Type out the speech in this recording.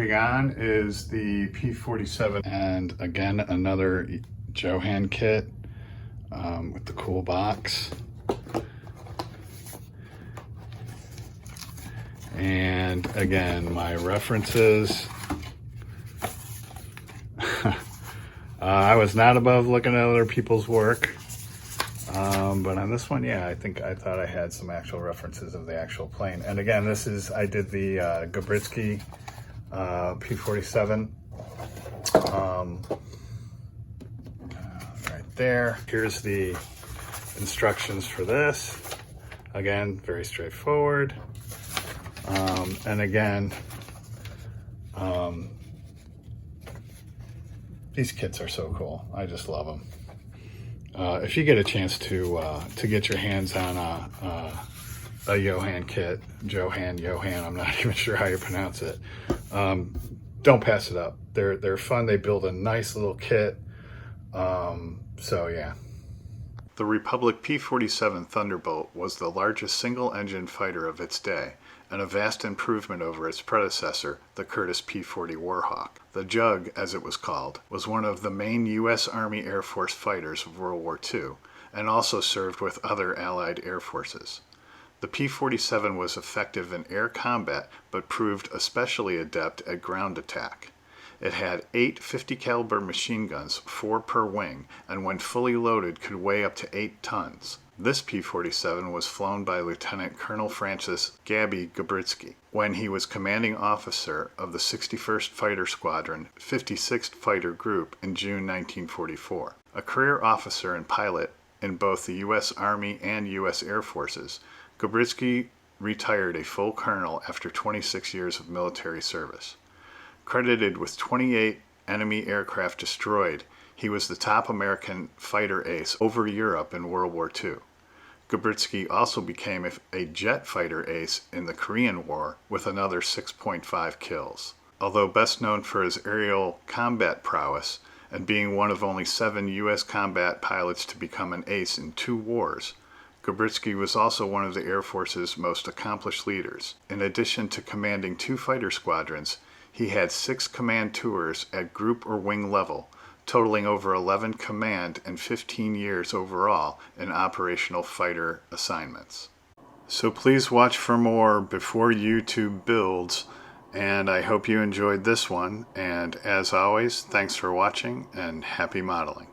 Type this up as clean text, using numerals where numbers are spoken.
putting on is the P-47, and again another Johan kit with the cool box. And again, my references. I was not above looking at other people's work, but on this one, yeah, I thought I had some actual references of the actual plane. And again, I did the Gabreski P-47 right there. Here's the instructions for this. Again, very straightforward. And again, these kits are so cool. I just love them. If you get a chance to get your hands on a Johan kit, Johan, I'm not even sure how you pronounce it. Don't pass it up. They're fun. They build a nice little kit. So yeah. The Republic P-47 Thunderbolt was the largest single-engine fighter of its day, and a vast improvement over its predecessor, the Curtiss P-40 Warhawk. The Jug, as it was called, was one of the main U.S. Army Air Force fighters of World War II, and also served with other Allied air forces. The P-47 was effective in air combat, but proved especially adept at ground attack. It had 8 50 caliber machine guns, 4 per wing, and when fully loaded could weigh up to 8 tons. This P-47 was flown by Lieutenant Colonel Francis Gabby Gabreski when he was commanding officer of the 61st Fighter Squadron, 56th Fighter Group in June 1944. A career officer and pilot in both the U.S. Army and U.S. Air Forces, Gabreski retired a full colonel after 26 years of military service. Credited with 28 enemy aircraft destroyed, he was the top American fighter ace over Europe in World War II. Gabreski also became a jet fighter ace in the Korean War with another 6.5 kills. Although best known for his aerial combat prowess and being one of only 7 U.S. combat pilots to become an ace in 2 wars, Gabreski was also one of the Air Force's most accomplished leaders. In addition to commanding 2 fighter squadrons, he had 6 command tours at group or wing level, totaling over 11 command and 15 years overall in operational fighter assignments. So please watch for more before YouTube builds, and I hope you enjoyed this one, and as always, thanks for watching and happy modeling.